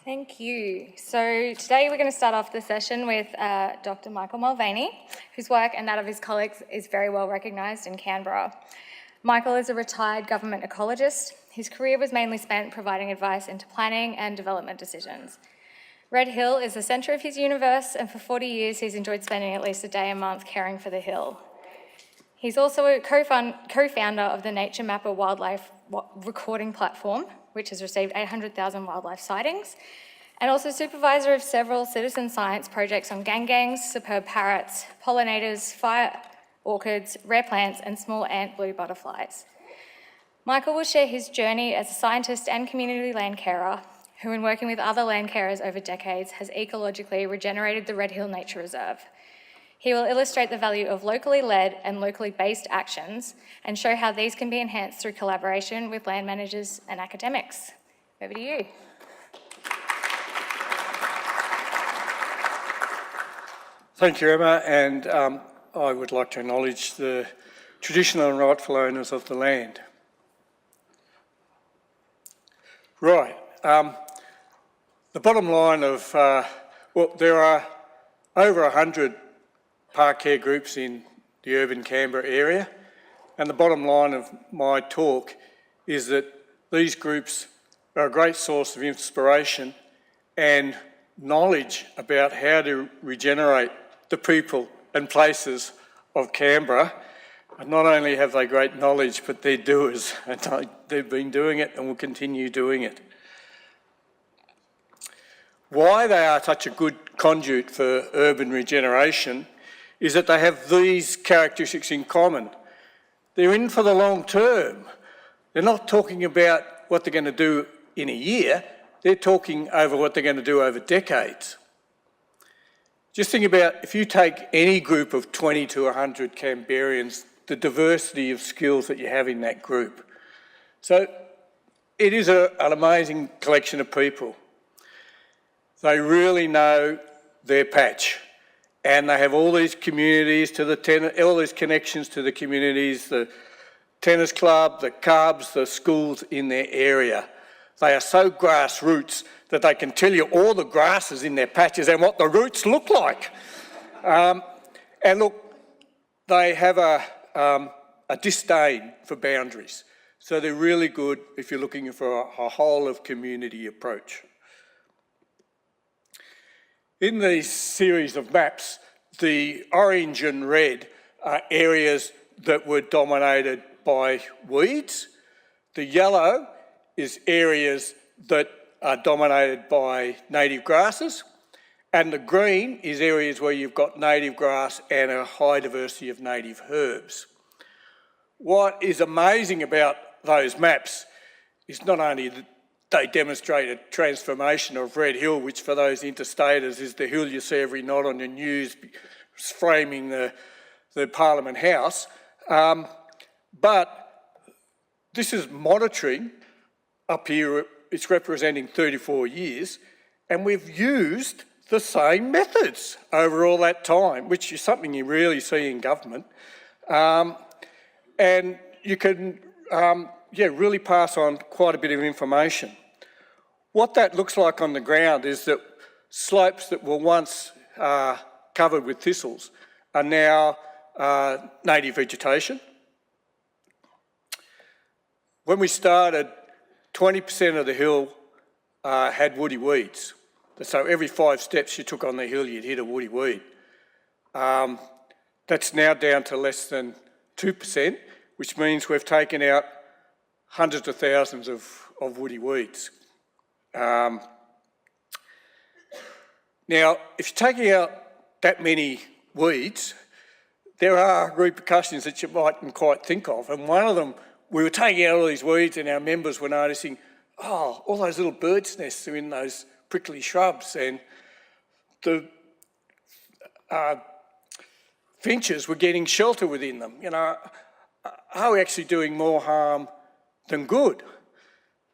Thank you. So today we're going to start off the session with Dr. Michael Mulvaney, whose work and that of his colleagues is very well recognised in Canberra. Michael is a retired government ecologist. His career was mainly spent providing advice into planning and development decisions. Red Hill is the centre of his universe, and for 40 years he's enjoyed spending at least a day a month caring for the hill. He's also a co-founder of the Nature Mapper wildlife recording platform, which has received 800,000 wildlife sightings, and also supervisor of several citizen science projects on gangangs, superb parrots, pollinators, fire orchids, rare plants, and small ant blue butterflies. Michael will share his journey as a scientist and community land carer, who in working with other land carers over decades has ecologically regenerated the Red Hill Nature Reserve. He will illustrate the value of locally led and locally based actions and show how these can be enhanced through collaboration with land managers and academics. Over to you. Thank you, Emma, and I would like to acknowledge the traditional and rightful owners of the land. Right, the bottom line of, there are over 100 park care groups in the urban Canberra area, and the bottom line of my talk is that these groups are a great source of inspiration and knowledge about how to regenerate the people and places of Canberra. And not only have they great knowledge, but they're doers, and they've been doing it and will continue doing it. Why they are such a good conduit for urban regeneration is that they have these characteristics in common. They're in for the long term. They're not talking about what they're going to do in a year, they're talking over what they're going to do over decades. Just think about if you take any group of 20 to 100 Canberrians, the diversity of skills that you have in that group. So it is an amazing collection of people. They really know their patch. And they have all these communities all these connections to the communities, the tennis club, the clubs, the schools in their area. They are so grassroots that they can tell you all the grasses in their patches and what the roots look like. And look, they have a disdain for boundaries. So they're really good if you're looking for a whole of community approach. In these series of maps, the orange and red are areas that were dominated by weeds. The yellow is areas that are dominated by native grasses. And the green is areas where you've got native grass and a high diversity of native herbs. What is amazing about those maps is not only that they demonstrate a transformation of Red Hill, which for those interstaters is the hill you see every night on the news framing the Parliament House. But this is monitoring up here, it's representing 34 years, and we've used the same methods over all that time, which is something you rarely see in government. And you can really pass on quite a bit of information. What that looks like on the ground is that slopes that were once covered with thistles are now native vegetation. When we started, 20% of the hill had woody weeds. So every 5 steps you took on the hill, you'd hit a woody weed. That's now down to less than 2%, which means we've taken out hundreds of thousands of woody weeds. Now, if you're taking out that many weeds, there are repercussions that you mightn't quite think of. And one of them, we were taking out all these weeds and our members were noticing, oh, all those little birds' nests are in those prickly shrubs, and the finches were getting shelter within them. You know, are we actually doing more harm than good?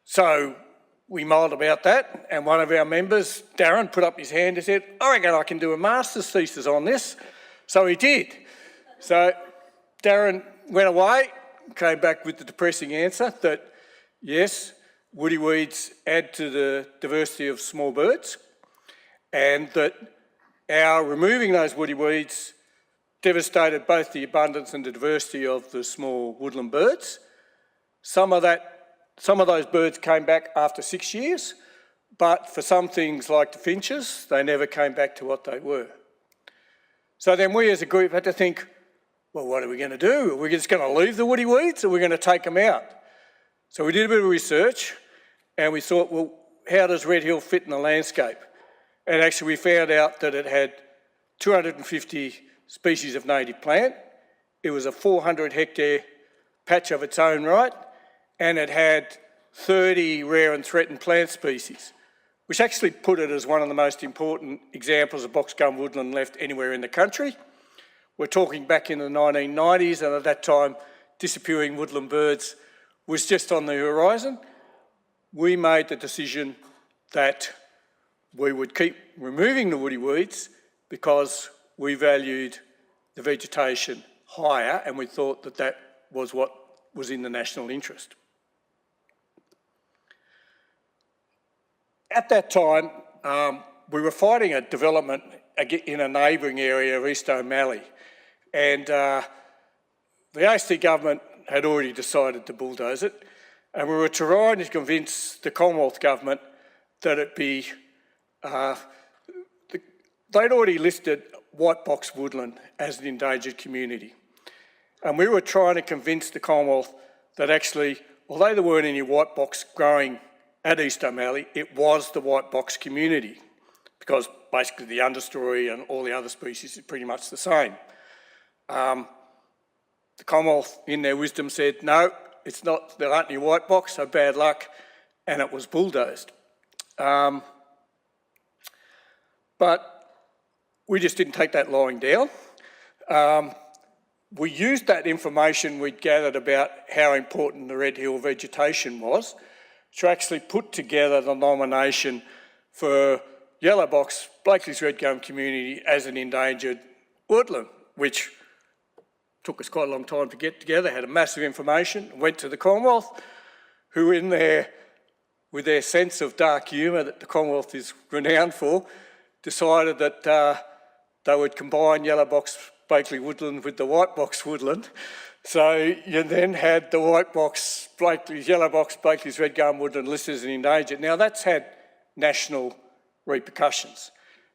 So we mulled about that, and one of our members, Darren, put up his hand and said, I reckon I can do a master's thesis on this. So he did. So Darren went away, came back with the depressing answer that, yes, woody weeds add to the diversity of small birds, and that our removing those woody weeds devastated both the abundance and the diversity of the small woodland birds. Some of those birds came back after 6 years, but for some things like the finches, they never came back to what they were. So then we as a group had to think, well, what are we going to do? Are we just going to leave the woody weeds, or are we going to take them out? So we did a bit of research, and we thought, well, how does Red Hill fit in the landscape? And actually we found out that it had 250 species of native plant. It was a 400 hectare patch of its own right, and it had 30 rare and threatened plant species, which actually put it as one of the most important examples of box gum woodland left anywhere in the country. We're talking back in the 1990s, and at that time, disappearing woodland birds was just on the horizon. We made the decision that we would keep removing the woody weeds because we valued the vegetation higher, and we thought that that was what was in the national interest. At that time, we were fighting a development in a neighbouring area of East O'Malley, and the AST government had already decided to bulldoze it, and we were trying to convince the Commonwealth government that it be... they'd already listed white box woodland as an endangered community, and we were trying to convince the Commonwealth that actually, although there weren't any white box growing at East O'Malley, it was the white box community, because basically the understory and all the other species is pretty much the same. The Commonwealth, in their wisdom, said, no, it's not, there aren't any white box, so bad luck, and it was bulldozed. But we just didn't take that lying down. We used that information we'd gathered about how important the Red Hill vegetation was to actually put together the nomination for yellow box Blakely's Red Gum Community as an endangered woodland, which took us quite a long time to get together, had a massive information, went to the Commonwealth, who in there, with their sense of dark humour that the Commonwealth is renowned for, decided that they would combine yellow box Blakely woodland with the white box woodland. So you then had the white box yellow box Blakely's Red Gum woodland listed as an endangered. Now that's had national repercussions,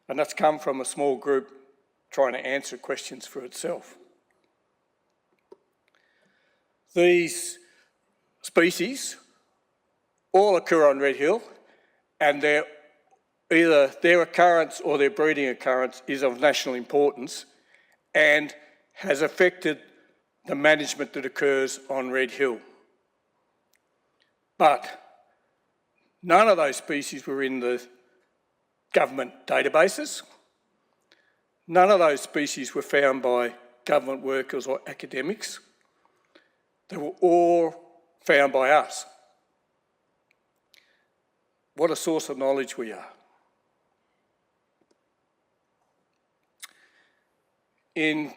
and that's come from a small group trying to answer questions for itself. These species all occur on Red Hill, and either their occurrence or their breeding occurrence is of national importance and has affected the management that occurs on Red Hill. But none of those species were in the government databases. None of those species were found by government workers or academics. They were all found by us. What a source of knowledge we are. In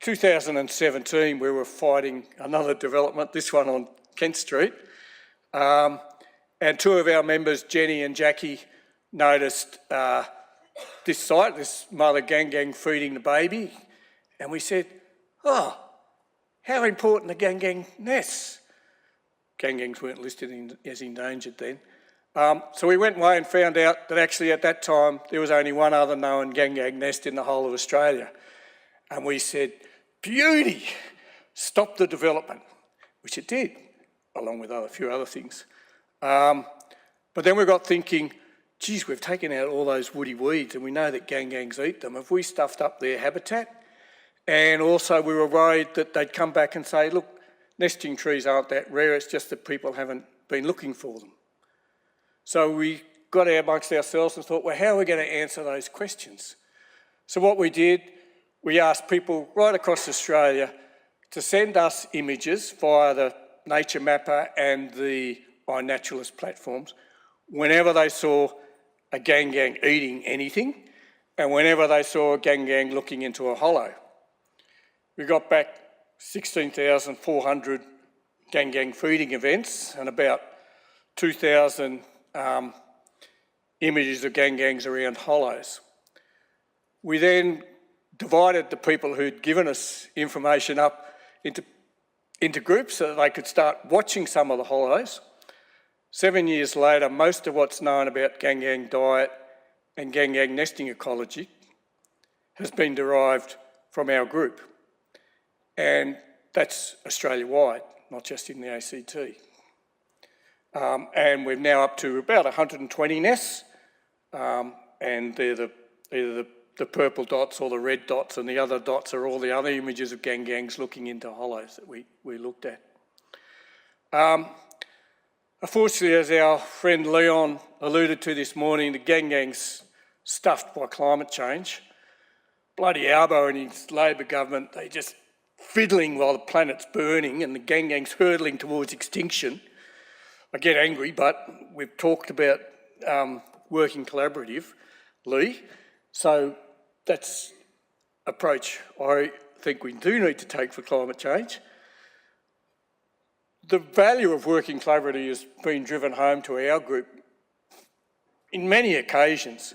2017, we were fighting another development, this one on Kent Street, and two of our members, Jenny and Jackie, noticed this site, this mother gang feeding the baby, and we said, oh, how important are gang nests? Gangs weren't listed as endangered then. So we went away and found out that actually at that time there was only one other known gang nest in the whole of Australia. And we said, beauty, stop the development, which it did, along with a few other things. But then we got thinking, geez, we've taken out all those woody weeds and we know that gangs eat them. Have we stuffed up their habitat? And also we were worried that they'd come back and say, look, nesting trees aren't that rare, it's just that people haven't been looking for them. So we got amongst ourselves and thought, well, how are we going to answer those questions? So what we did, we asked people right across Australia to send us images via the Nature Mapper and the iNaturalist platforms whenever they saw a gang eating anything and whenever they saw a gang looking into a hollow. We got back 16,400 gang feeding events and about 2,000 images of gangs around hollows. We then divided the people who'd given us information up into groups so that they could start watching some of the hollows. 7 years later, most of what's known about gang diet and gang nesting ecology has been derived from our group. And that's Australia-wide, not just in the ACT. And we're now up to about 120 nests, and they're either the purple dots or the red dots, and the other dots are all the other images of gangs looking into hollows that we looked at. Unfortunately, as our friend Leon alluded to this morning, the gang's stuffed by climate change. Bloody Albo and his Labor government, they just fiddling while the planet's burning and the gang's hurtling towards extinction. I get angry, but we've talked about working collaboratively, so that's approach I think we do need to take for climate change. The value of working collaboratively has been driven home to our group in many occasions.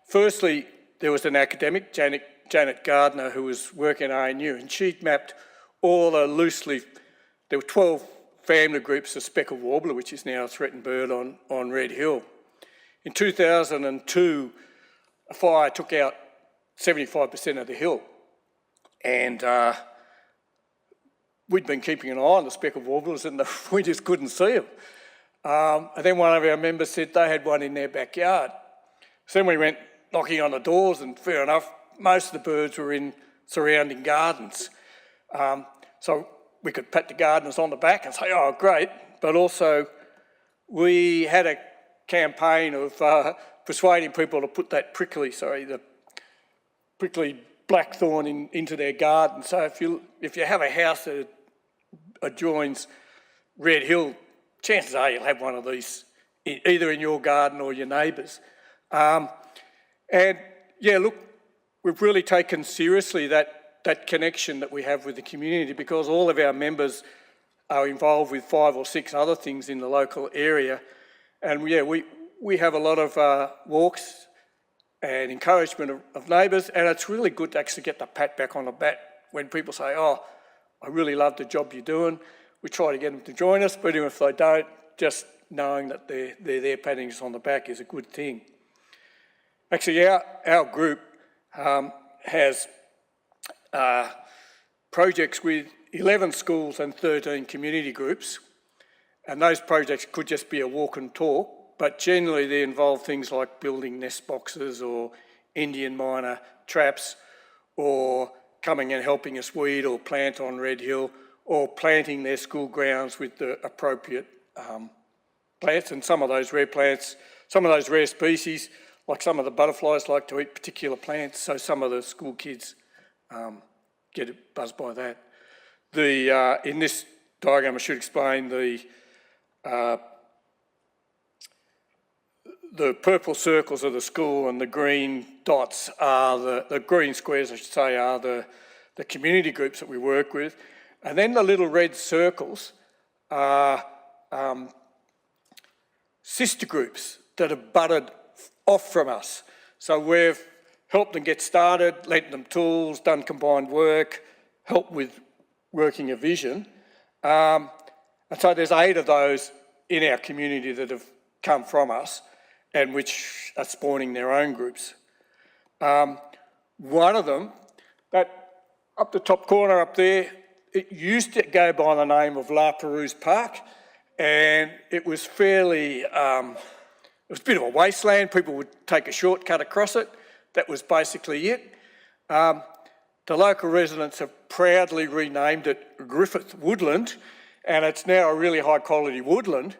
Firstly, there was an academic, Janet Gardner, who was working at ANU, and she'd mapped all the there were 12 family groups of speckled warbler, which is now a threatened bird on Red Hill. In 2002, a fire took out 75% of the hill, and we'd been keeping an eye on the speckled warblers and we just couldn't see them. And then one of our members said they had one in their backyard. So then we went knocking on the doors, and fair enough, most of the birds were in surrounding gardens. So we could pat the gardeners on the back and say, oh, great. But also we had a campaign of persuading people to put that prickly blackthorn into their garden. So if you have a house that adjoins Red Hill, chances are you'll have one of these either in your garden or your neighbours. And yeah, look, we've really taken seriously that connection that we have with the community, because all of our members are involved with 5 or 6 other things in the local area. And yeah, we have a lot of walks and encouragement of neighbours, and it's really good to actually get the pat back on the back when people say, oh, I really love the job you're doing. We try to get them to join us, but even if they don't, just knowing that they're there patting us on the back is a good thing. Actually, our group has projects with 11 schools and 13 community groups, and those projects could just be a walk and talk, but generally they involve things like building nest boxes or Indian miner traps, or coming and helping us weed or plant on Red Hill, or planting their school grounds with the appropriate plants, and some of those rare plants, some of those rare species, like some of the butterflies like to eat particular plants, so some of the school kids get buzzed by that. In this diagram I should explain the purple circles are the school, and the green dots are the green squares, I should say, are the community groups that we work with. And then the little red circles are sister groups that have budded off from us. So we've helped them get started, lent them tools, done combined work, helped with working a vision. And so there's 8 of those in our community that have come from us, and which are spawning their own groups. One of them, that up the top corner up there, it used to go by the name of La Perouse Park, and it was fairly, it was a bit of a wasteland. People would take a shortcut across it. That was basically it. The local residents have proudly renamed it Griffin Woodland, and it's now a really high quality woodland.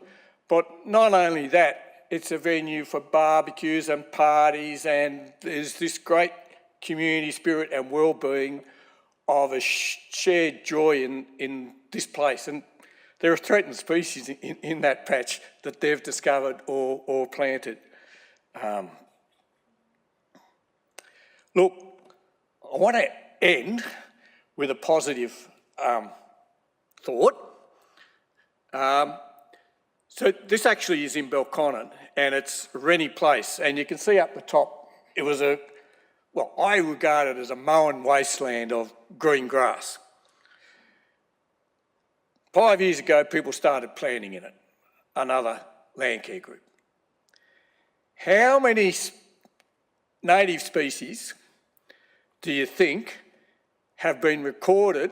But not only that, it's a venue for barbecues and parties, and there's this great community spirit and well-being of a shared joy in this place. And there are threatened species in that patch that they've discovered or planted. Look, I want to end with a positive thought. So this actually is in Belconnen, and it's Rennie Place, and you can see up the top, it was I regard it as a mown wasteland of green grass. 5 years ago, people started planting in it, another land care group. How many native species do you think have been recorded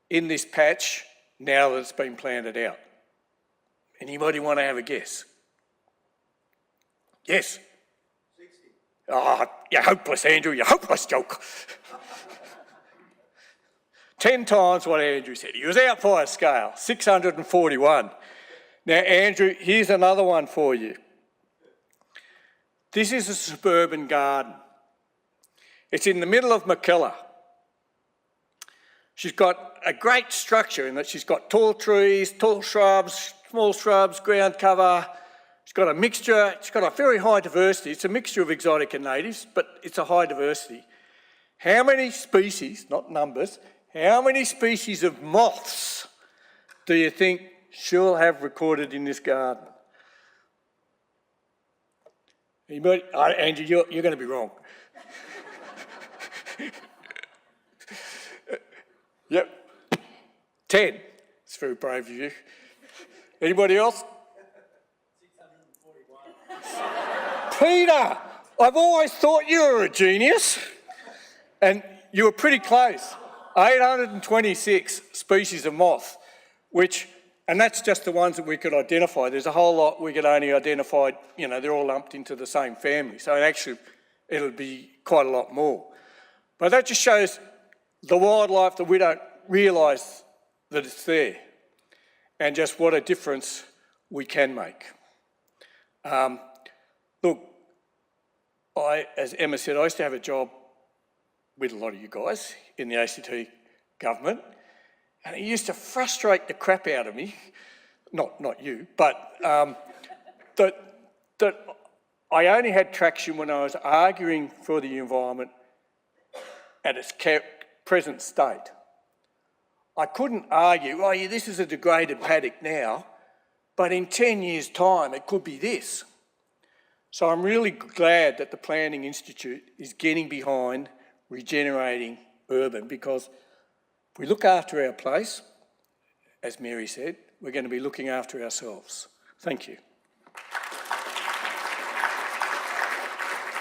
in this patch now that it's been planted out? Anybody want to have a guess? Yes? 60. Oh, you're hopeless, Andrew, you're hopeless, joke. 10 times what Andrew said. He was out by a scale, 641. Now, Andrew, here's another one for you. This is a suburban garden. It's in the middle of Mackellar. She's got a great structure in that she's got tall trees, tall shrubs, small shrubs, ground cover. She's got a mixture, she's got a very high diversity. It's a mixture of exotic and natives, but it's a high diversity. How many species, not numbers, how many species of moths do you think she'll have recorded in this garden? Anybody? Andrew, you're going to be wrong. Yep. 10. It's very brave of you. Anybody else? 641. Peter, I've always thought you were a genius. And you were pretty close. 826 species of moth, and that's just the ones that we could identify. There's a whole lot we could only identify, they're all lumped into the same family. So actually, it'll be quite a lot more. But that just shows the wildlife that we don't realise that it's there, and just what a difference we can make. Look, as Emma said, I used to have a job with a lot of you guys in the ACT government, and it used to frustrate the crap out of me, not you, but that I only had traction when I was arguing for the environment at its present state. I couldn't argue, this is a degraded paddock now, but in 10 years' time it could be this. So I'm really glad that the Planning Institute is getting behind regenerating urban, because if we look after our place, as Mary said, we're going to be looking after ourselves. Thank you.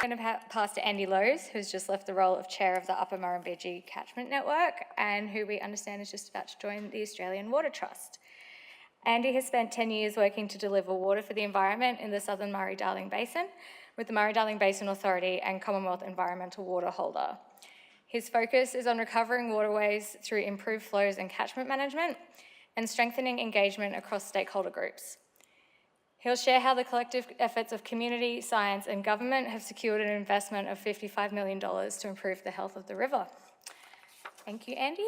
I'm going to pass to Andy Lowes, who's just left the role of chair of the Upper Murrumbidgee Catchment Network, and who we understand is just about to join the Australian Water Trust. Andy has spent 10 years working to deliver water for the environment in the Southern Murray-Darling Basin with the Murray-Darling Basin Authority and Commonwealth Environmental Water Holder. His focus is on recovering waterways through improved flows and catchment management and strengthening engagement across stakeholder groups. He'll share how the collective efforts of community, science and government have secured an investment of $55 million to improve the health of the river. Thank you, Andy.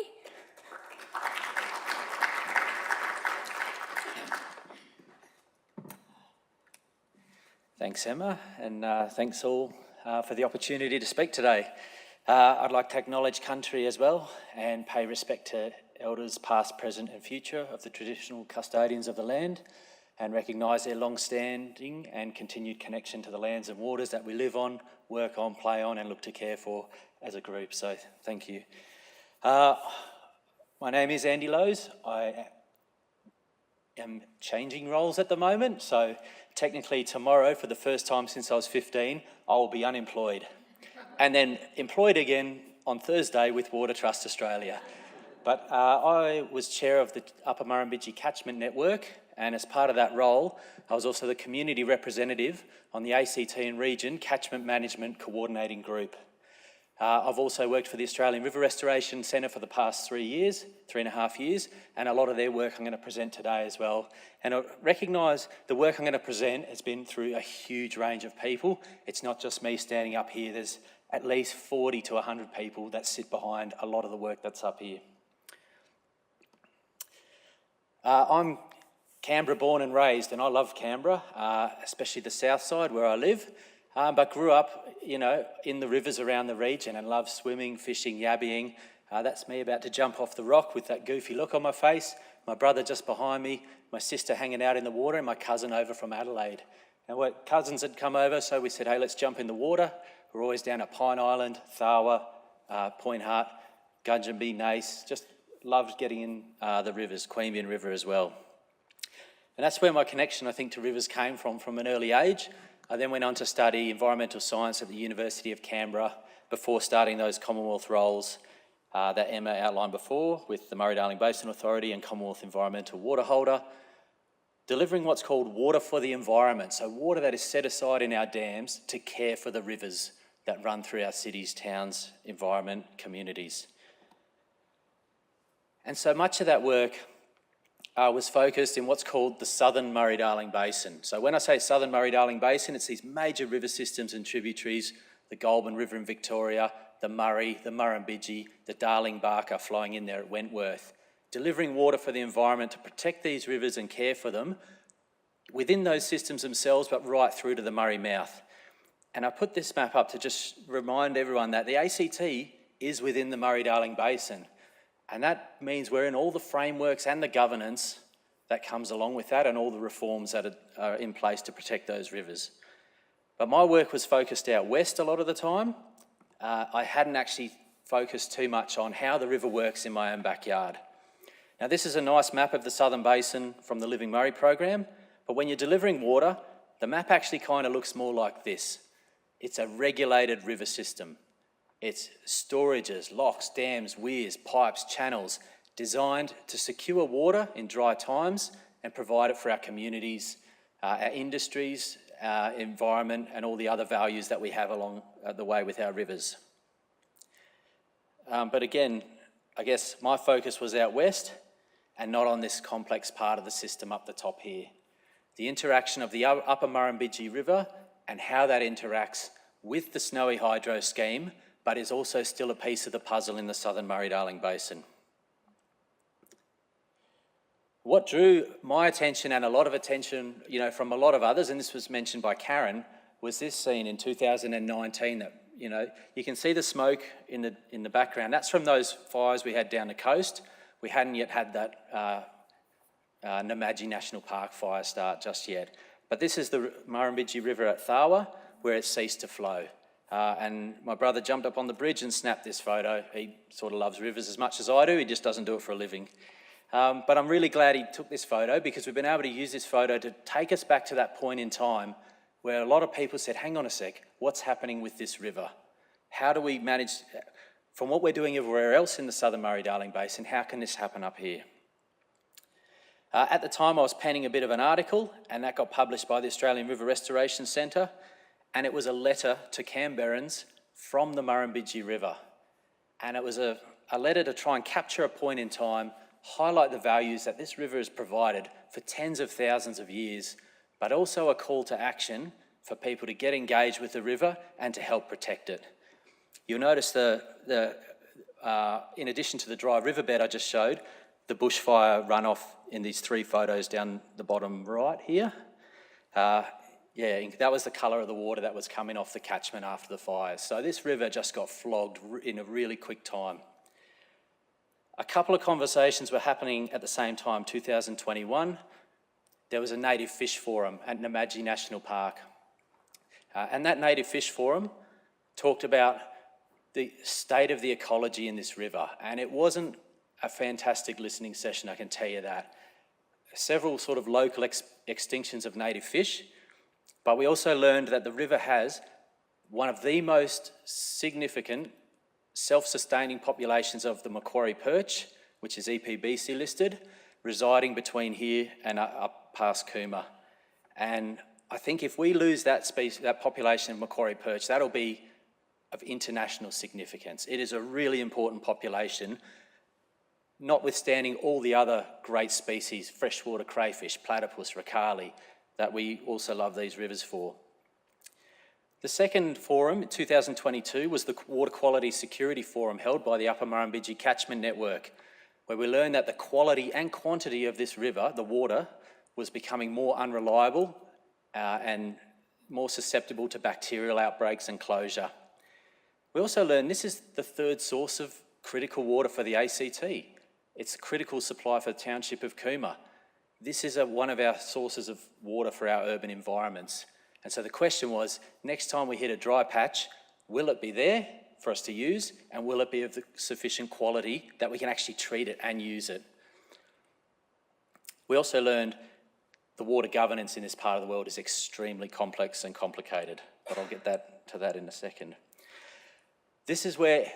Thanks, Emma, and thanks all for the opportunity to speak today. I'd like to acknowledge country as well and pay respect to elders past, present and future of the traditional custodians of the land, and recognise their long-standing and continued connection to the lands and waters that we live on, work on, play on and look to care for as a group. So thank you. My name is Andy Lowes. I am changing roles at the moment, so technically tomorrow, for the first time since I was 15, I will be unemployed and then employed again on Thursday with Water Trust Australia. But I was chair of the Upper Murrumbidgee Catchment Network, and as part of that role, I was also the community representative on the ACT and Region Catchment Management Coordinating Group. I've also worked for the Australian River Restoration Centre for the past 3.5 years, and a lot of their work I'm going to present today as well. And I recognise the work I'm going to present has been through a huge range of people. It's not just me standing up here. There's at least 40 to 100 people that sit behind a lot of the work that's up here. I'm Canberra born and raised, and I love Canberra, especially the south side where I live, but grew up, in the rivers around the region and love swimming, fishing, yabbying. That's me about to jump off the rock with that goofy look on my face. my brother just behind me, my sister hanging out in the water, and my cousin over from Adelaide. And cousins had come over, so we said, hey, let's jump in the water. We're always down at Pine Island, Tharwa, Point Hart, Gundjerbee, Nace. Just loved getting in the rivers, Queanbeyan River as well. And that's where my connection, I think, to rivers came from an early age. I then went on to study environmental science at the University of Canberra before starting those Commonwealth roles that Emma outlined before with the Murray-Darling Basin Authority and Commonwealth Environmental Water Holder, delivering what's called water for the environment, so water that is set aside in our dams to care for the rivers that run through our cities, towns, environment, communities. And so much of that work was focused in what's called the Southern Murray-Darling Basin. So when I say Southern Murray-Darling Basin, it's these major river systems and tributaries, the Goulburn River in Victoria, the Murray, the Murrumbidgee, the Darling Barker flowing in there at Wentworth, delivering water for the environment to protect these rivers and care for them within those systems themselves, but right through to the Murray mouth. And I put this map up to just remind everyone that the ACT is within the Murray-Darling Basin. And that means we're in all the frameworks and the governance that comes along with that and all the reforms that are in place to protect those rivers. But my work was focused out west a lot of the time. I hadn't actually focused too much on how the river works in my own backyard. Now, this is a nice map of the Southern Basin from the Living Murray program, but when you're delivering water, the map actually kind of looks more like this. It's a regulated river system. It's storages, locks, dams, weirs, pipes, channels, designed to secure water in dry times and provide it for our communities, our industries, our environment, and all the other values that we have along the way with our rivers. But again, I guess my focus was out west and not on this complex part of the system up the top here. The interaction of the upper Murrumbidgee River and how that interacts with the Snowy Hydro scheme, but is also still a piece of the puzzle in the Southern Murray-Darling Basin. What drew my attention and a lot of attention, from a lot of others, and this was mentioned by Karen, was this scene in 2019 that, you can see the smoke in the background. That's from those fires we had down the coast. We hadn't yet had that Namadgi National Park fire start just yet. But this is the Murrumbidgee River at Tharwa, where it ceased to flow. And my brother jumped up on the bridge and snapped this photo. He sort of loves rivers as much as I do, he just doesn't do it for a living. But I'm really glad he took this photo because we've been able to use this photo to take us back to that point in time where a lot of people said, hang on a sec, what's happening with this river? How do we manage, from what we're doing everywhere else in the Southern Murray-Darling Basin, how can this happen up here? At the time I was penning a bit of an article and that got published by the Australian River Restoration Centre, and it was a letter to Canberrans from the Murrumbidgee River. And it was a letter to try and capture a point in time, highlight the values that this river has provided for tens of thousands of years, but also a call to action for people to get engaged with the river and to help protect it. You'll notice in addition to the dry riverbed I just showed, the bushfire runoff in these three photos down the bottom right here. That was the colour of the water that was coming off the catchment after the fires. So this river just got flogged in a really quick time. A couple of conversations were happening at the same time, 2021. There was a native fish forum at Namadgi National Park. And that native fish forum talked about the state of the ecology in this river. And it wasn't a fantastic listening session, I can tell you that. Several sort of local extinctions of native fish, but we also learned that the river has one of the most significant self-sustaining populations of the Macquarie perch, which is EPBC listed, residing between here and up past Cooma. And I think if we lose that species, that population of Macquarie perch, that'll be of international significance. It is a really important population, notwithstanding all the other great species, freshwater crayfish, platypus, ricali, that we also love these rivers for. The second forum in 2022 was the Water Quality Security Forum held by the Upper Murrumbidgee Catchment Network, where we learned that the quality and quantity of this river, the water, was becoming more unreliable and more susceptible to bacterial outbreaks and closure. We also learned this is the third source of critical water for the ACT. It's a critical supply for the township of Cooma. This is one of our sources of water for our urban environments. And so the question was, next time we hit a dry patch, will it be there for us to use, and will it be of the sufficient quality that we can actually treat it and use it? We also learned the water governance in this part of the world is extremely complex and complicated, but I'll get to that in a second. This is where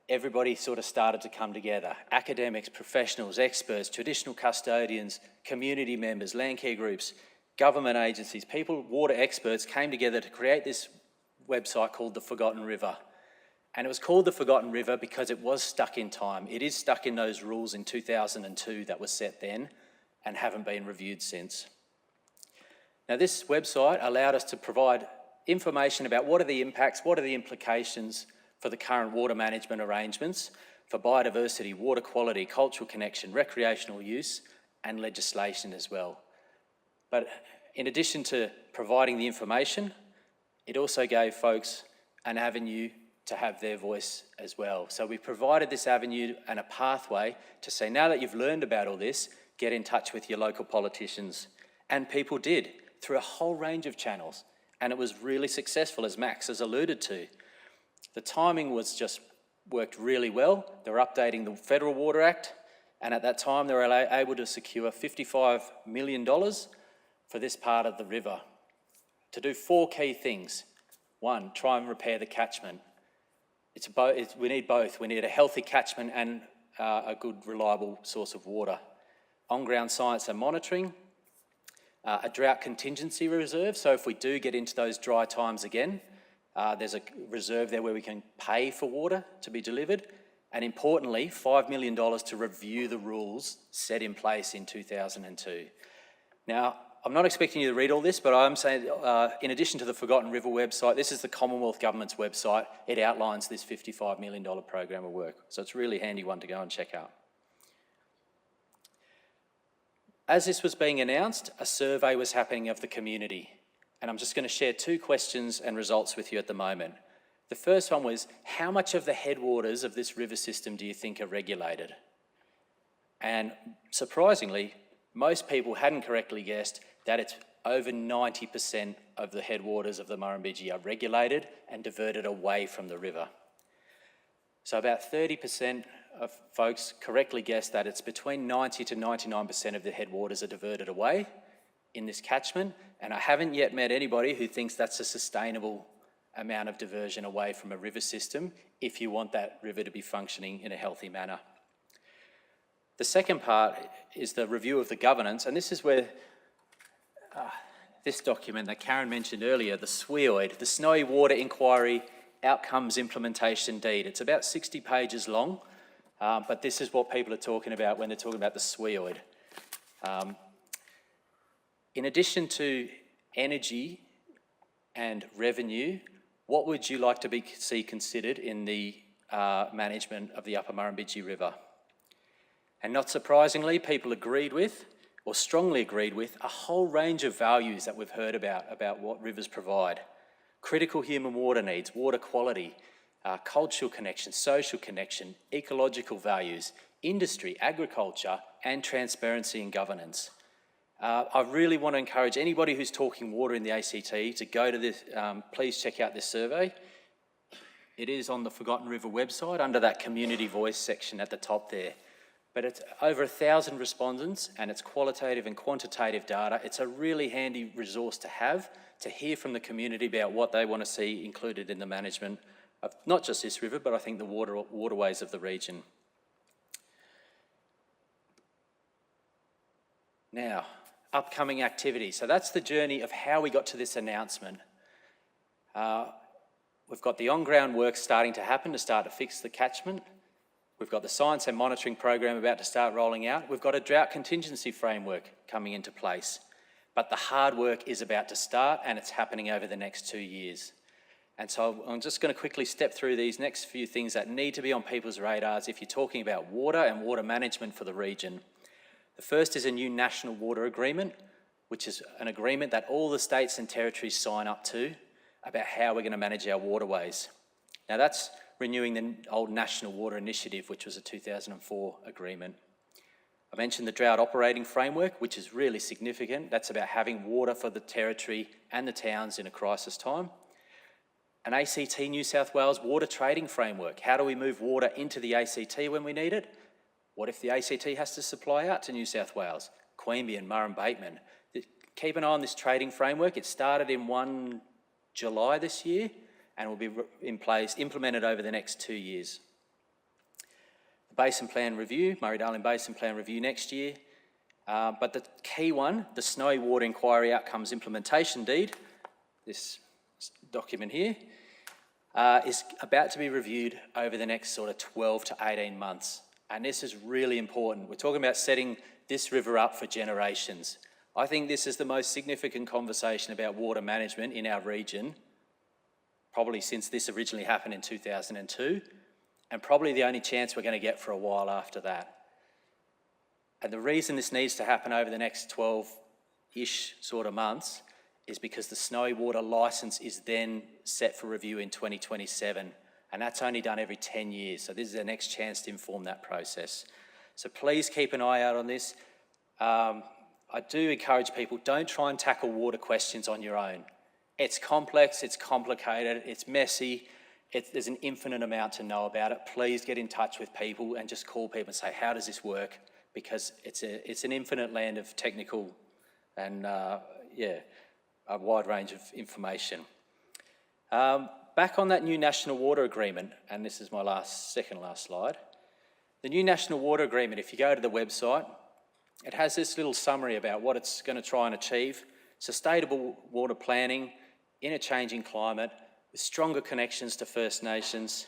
everybody sort of started to come together. Academics, professionals, experts, traditional custodians, community members, land care groups, government agencies, water experts came together to create this website called The Forgotten River. And it was called The Forgotten River because it was stuck in time. It is stuck in those rules in 2002 that were set then and haven't been reviewed since. Now, this website allowed us to provide information about what are the impacts, what are the implications for the current water management arrangements for biodiversity, water quality, cultural connection, recreational use, and legislation as well. But in addition to providing the information, it also gave folks an avenue to have their voice as well. So we provided this avenue and a pathway to say, now that you've learned about all this, get in touch with your local politicians. And people did, through a whole range of channels. And it was really successful, as Max has alluded to. The timing was just worked really well. They were updating the Federal Water Act, and at that time they were able to secure $55 million for this part of the river to do 4 key things. 1, try and repair the catchment. We need both. We need a healthy catchment and a good, reliable source of water. On-ground science and monitoring, a drought contingency reserve, so if we do get into those dry times again, there's a reserve there where we can pay for water to be delivered, and importantly, $5 million to review the rules set in place in 2002. Now, I'm not expecting you to read all this, but I'm saying, in addition to the Forgotten River website, this is the Commonwealth Government's website. It outlines this $55 million program of work, so it's a really handy one to go and check out. As this was being announced, a survey was happening of the community. And I'm just going to share 2 questions and results with you at the moment. The first one was, how much of the headwaters of this river system do you think are regulated? And surprisingly, most people hadn't correctly guessed that it's over 90% of the headwaters of the Murrumbidgee are regulated and diverted away from the river. So about 30% of folks correctly guessed that it's between 90 to 99% of the headwaters are diverted away in this catchment, and I haven't yet met anybody who thinks that's a sustainable amount of diversion away from a river system if you want that river to be functioning in a healthy manner. The second part is the review of the governance, and this is where this document that Karen mentioned earlier, the SWIOID, the Snowy Water Inquiry Outcomes Implementation Deed. It's about 60 pages long, but this is what people are talking about when they're talking about the SWIOID. In addition to energy and revenue, what would you like to see considered in the management of the Upper Murrumbidgee River? And not surprisingly, people agreed with, or strongly agreed with, a whole range of values that we've heard about what rivers provide. Critical human water needs, water quality, cultural connection, social connection, ecological values, industry, agriculture, and transparency and governance. I really want to encourage anybody who's talking water in the ACT to go to this, please check out this survey. It is on the Forgotten River website under that community voice section at the top there. But it's over 1,000 respondents and it's qualitative and quantitative data. It's a really handy resource to have to hear from the community about what they want to see included in the management of not just this river, but I think the waterways of the region. Now, upcoming activities. So that's the journey of how we got to this announcement. We've got the on-ground work starting to happen to start to fix the catchment. We've got the science and monitoring program about to start rolling out. We've got a drought contingency framework coming into place. But the hard work is about to start and it's happening over the next 2 years. And so I'm just going to quickly step through these next few things that need to be on people's radars if you're talking about water and water management for the region. The first is a new national water agreement, which is an agreement that all the states and territories sign up to about how we're going to manage our waterways. Now that's renewing the old National Water Initiative, which was a 2004 agreement. I mentioned the drought operating framework, which is really significant. That's about having water for the territory and the towns in a crisis time. An ACT New South Wales water trading framework. How do we move water into the ACT when we need it? What if the ACT has to supply out to New South Wales, Queanbeyan, Murray-Bateman? Keep an eye on this trading framework. It started in 1 July this year and will be implemented over the next 2 years. The Basin Plan Review, Murray-Darling Basin Plan Review next year. But the key one, the Snowy Water Inquiry Outcomes Implementation Deed, this document here, is about to be reviewed over the next sort of 12 to 18 months. And this is really important. We're talking about setting this river up for generations. I think this is the most significant conversation about water management in our region, probably since this originally happened in 2002, and probably the only chance we're going to get for a while after that. And the reason this needs to happen over the next 12-ish sort of months is because the Snowy Water licence is then set for review in 2027, and that's only done every 10 years. So this is the next chance to inform that process. So please keep an eye out on this. I do encourage people, don't try and tackle water questions on your own. It's complex, it's complicated, it's messy, there's an infinite amount to know about it. Please get in touch with people and just call people and say, how does this work? Because it's an infinite land of technical and, a wide range of information. Back on that new National Water Agreement, and this is my second last slide. The new National Water Agreement, if you go to the website, it has this little summary about what it's going to try and achieve. Sustainable water planning in a changing climate with stronger connections to First Nations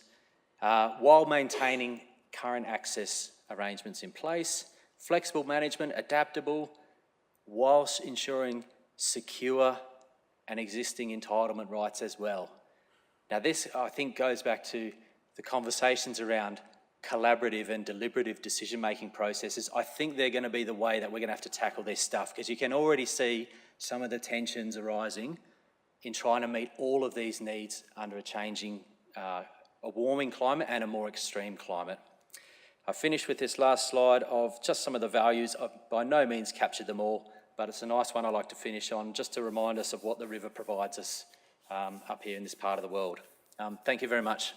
while maintaining current access arrangements in place, flexible management, adaptable, whilst ensuring secure and existing entitlement rights as well. Now this, I think, goes back to the conversations around collaborative and deliberative decision-making processes. I think they're going to be the way that we're going to have to tackle this stuff, because you can already see some of the tensions arising in trying to meet all of these needs under a changing, a warming climate and a more extreme climate. I finish with this last slide of just some of the values. I've by no means captured them all, but it's a nice one I like to finish on, just to remind us of what the river provides us up here in this part of the world. Thank you very much.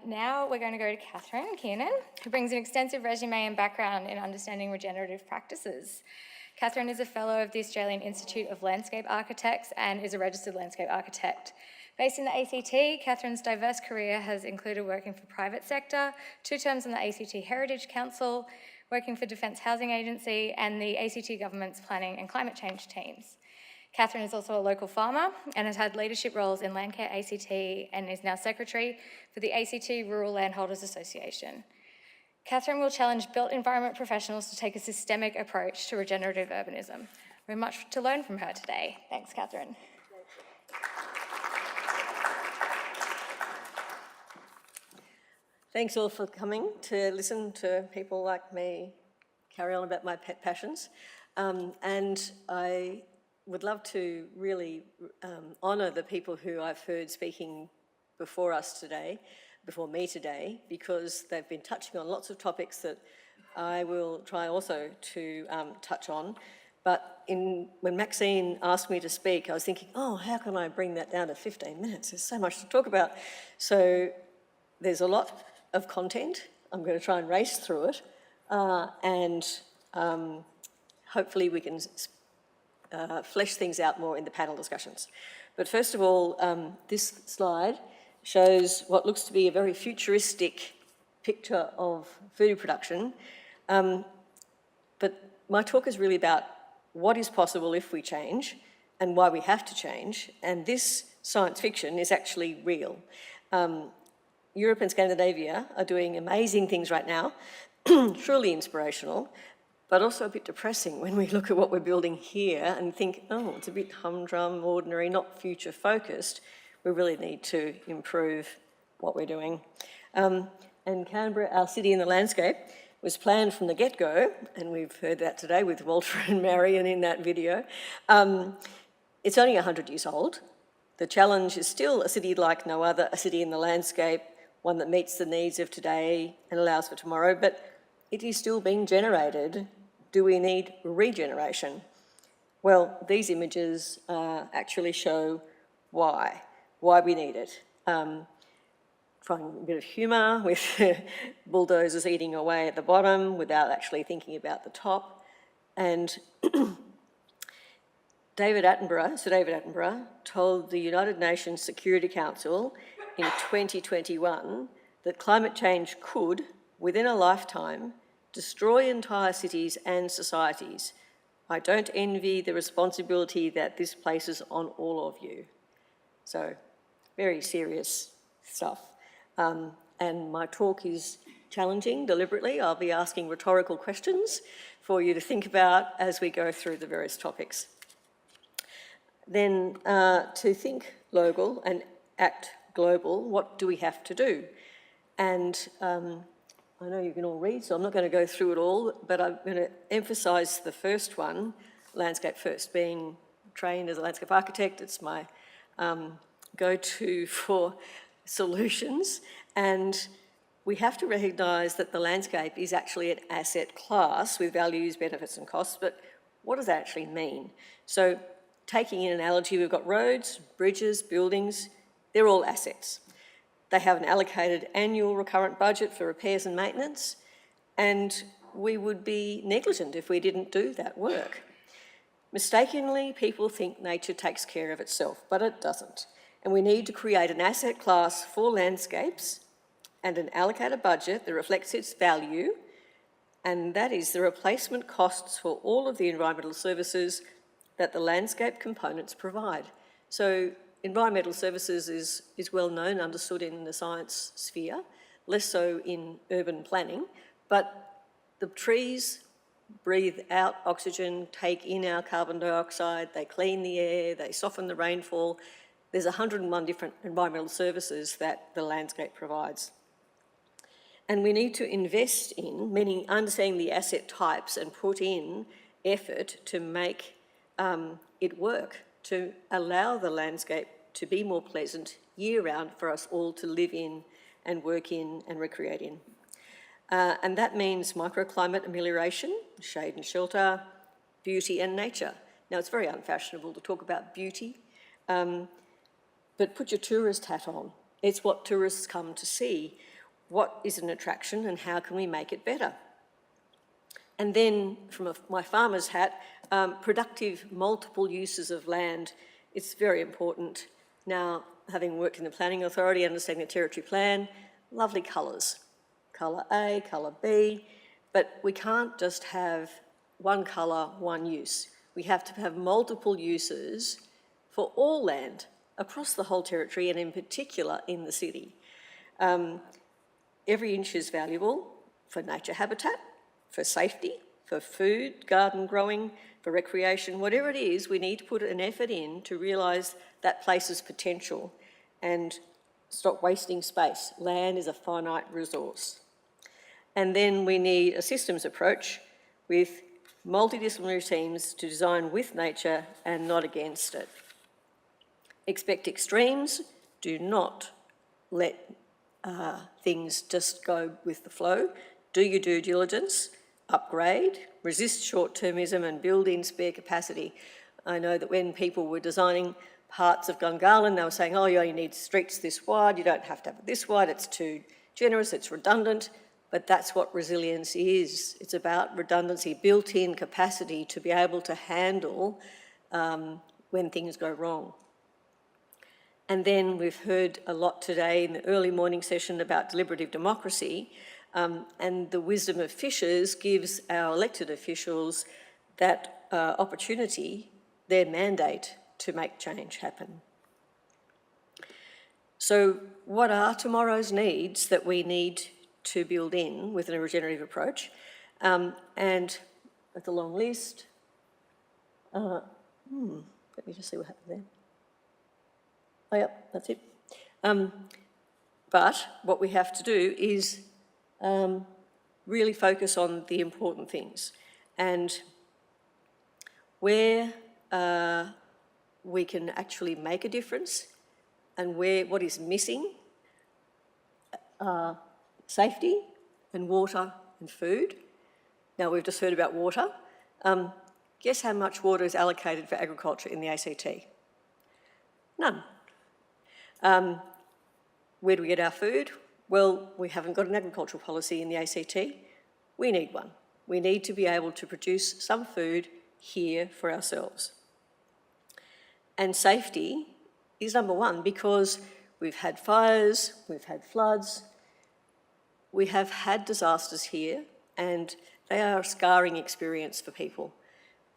Now we're going to go to Catherine Kiernan, who brings an extensive resume and background in understanding regenerative practices. Catherine is a fellow of the Australian Institute of Landscape Architects and is a registered landscape architect. Based in the ACT, Catherine's diverse career has included working for private sector, 2 terms on the ACT Heritage Council, working for Defence Housing Agency and the ACT Government's planning and climate change teams. Catherine is also a local farmer and has had leadership roles in Landcare ACT and is now Secretary for the ACT Rural Landholders Association. Catherine will challenge built environment professionals to take a systemic approach to regenerative urbanism. We have much to learn from her today. Thanks, Catherine. Thanks all for coming to listen to people like me carry on about my pet passions. And I would love to really honour the people who I've heard speaking before me today, because they've been touching on lots of topics that I will try also to touch on. But when Maxine asked me to speak, I was thinking, oh, how can I bring that down to 15 minutes? There's so much to talk about. So there's a lot of content. I'm going to try and race through it. And hopefully we can flesh things out more in the panel discussions. But first of all, this slide shows what looks to be a very futuristic picture of food production. But my talk is really about what is possible if we change and why we have to change. And this science fiction is actually real. Europe and Scandinavia are doing amazing things right now, truly inspirational, but also a bit depressing when we look at what we're building here and think, oh, it's a bit humdrum, ordinary, not future-focused. We really need to improve what we're doing. And Canberra, our city in the landscape, was planned from the get-go, and we've heard that today with Walter and Marion in that video. It's only 100 years old. The challenge is still a city like no other, a city in the landscape, one that meets the needs of today and allows for tomorrow, but it is still being generated. Do we need regeneration? Well, these images actually show why we need it. Finding a bit of humour with bulldozers eating away at the bottom without actually thinking about the top. And Sir David Attenborough told the United Nations Security Council in 2021 that climate change could, within a lifetime, destroy entire cities and societies. I don't envy the responsibility that this places on all of you. So, very serious stuff. And my talk is challenging deliberately. I'll be asking rhetorical questions for you to think about as we go through the various topics. Then, to think local and act global, what do we have to do? And I know you can all read, so I'm not going to go through it all, but I'm going to emphasise the first one, landscape first. Being trained as a landscape architect, it's my go-to for solutions. And we have to recognise that the landscape is actually an asset class with values, benefits and costs, but what does that actually mean? So taking an analogy, we've got roads, bridges, buildings, they're all assets. They have an allocated annual recurrent budget for repairs and maintenance, and we would be negligent if we didn't do that work. Mistakenly, people think nature takes care of itself, but it doesn't. And we need to create an asset class for landscapes and an allocated budget that reflects its value, and that is the replacement costs for all of the environmental services that the landscape components provide. So environmental services is well known, understood in the science sphere, less so in urban planning, but the trees breathe out oxygen, take in our carbon dioxide, they clean the air, they soften the rainfall. There's 101 different environmental services that the landscape provides. And we need to invest in, meaning understanding the asset types and put in effort to make it work, to allow the landscape to be more pleasant year-round for us all to live in and work in and recreate in. And that means microclimate amelioration, shade and shelter, beauty and nature. Now, it's very unfashionable to talk about beauty, but put your tourist hat on. It's what tourists come to see. What is an attraction and how can we make it better? And then, from my farmer's hat, productive multiple uses of land. It's very important. Now, having worked in the planning authority, understanding the territory plan, lovely colours. Colour A, colour B, but we can't just have one colour, one use. We have to have multiple uses for all land across the whole territory and in particular in the city. Every inch is valuable for nature habitat, for safety, for food, garden growing, for recreation, whatever it is, we need to put an effort in to realise that place's potential and stop wasting space. Land is a finite resource. And then we need a systems approach with multidisciplinary teams to design with nature and not against it. Expect extremes. Do not let things just go with the flow. Do your due diligence, upgrade, resist short-termism and build in spare capacity. I know that when people were designing parts of Gungahlin, they were saying, oh, you only need streets this wide, you don't have to have it this wide, it's too generous, it's redundant. But that's what resilience is. It's about redundancy, built-in capacity to be able to handle when things go wrong. And then we've heard a lot today in the early morning session about deliberative democracy, and the wisdom of fishers gives our elected officials that opportunity, their mandate to make change happen. So what are tomorrow's needs that we need to build in with a regenerative approach? And it's a long list. Let me just see what happened there. Oh, yep, that's it. But what we have to do is really focus on the important things and where we can actually make a difference and what is missing. are safety and water and food. Now, we've just heard about water. Guess how much water is allocated for agriculture in the ACT? None. Where do we get our food? Well, we haven't got an agricultural policy in the ACT. We need one. We need to be able to produce some food here for ourselves. And safety is number one because we've had fires, we've had floods, we have had disasters here, and they are a scarring experience for people.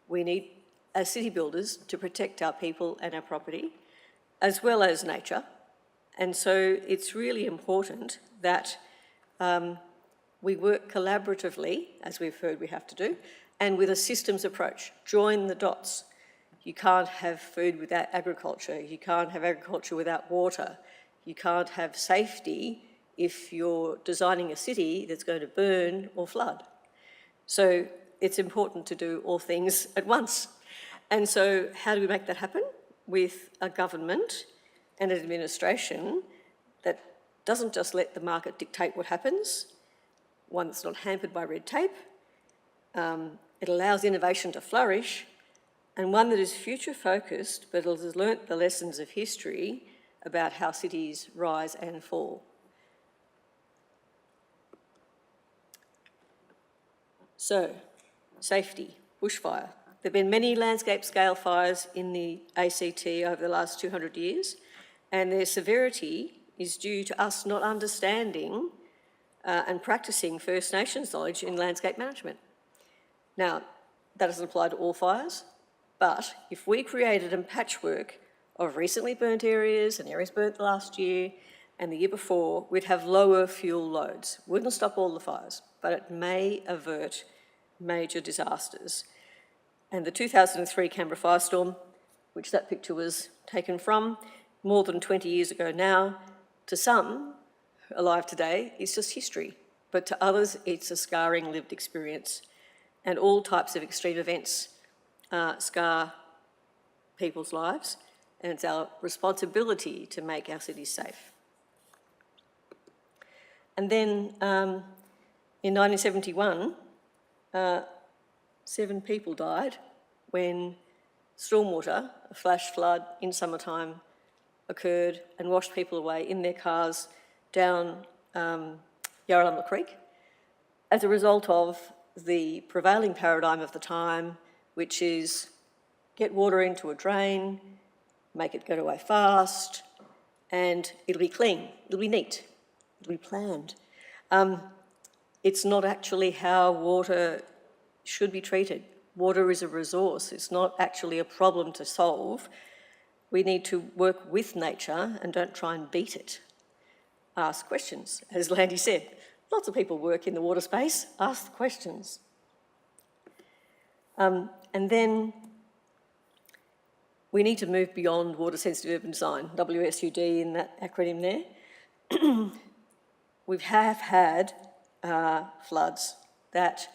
We need, as city builders, to protect our people and our property, as well as nature. And so it's really important that we work collaboratively, as we've heard we have to do, and with a systems approach. Join the dots. You can't have food without agriculture. You can't have agriculture without water. You can't have safety if you're designing a city that's going to burn or flood. So it's important to do all things at once. And so how do we make that happen? With a government and an administration that doesn't just let the market dictate what happens, one that's not hampered by red tape, it allows innovation to flourish, and one that is future-focused but has learnt the lessons of history about how cities rise and fall. So, safety, bushfire. There have been many landscape-scale fires in the ACT over the last 200 years, and their severity is due to us not understanding and practising First Nations knowledge in landscape management. Now, that doesn't apply to all fires, but if we created a patchwork of recently burnt areas and areas burnt last year and the year before, we'd have lower fuel loads. Wouldn't stop all the fires, but it may avert major disasters. And the 2003 Canberra firestorm, which that picture was taken from, more than 20 years ago now, to some alive today, is just history. But to others, it's a scarring lived experience. And all types of extreme events scar people's lives, and it's our responsibility to make our cities safe. And then in 1971, 7 people died when stormwater, a flash flood in summertime, occurred and washed people away in their cars down Yarralumla Creek as a result of the prevailing paradigm of the time, which is get water into a drain, make it go away fast, and it'll be clean, it'll be neat, it'll be planned. It's not actually how water should be treated. Water is a resource, it's not actually a problem to solve. We need to work with nature and don't try and beat it. Ask questions, as Landy said. Lots of people work in the water space, ask the questions. And then we need to move beyond water sensitive urban design, WSUD in that acronym there. We have had floods that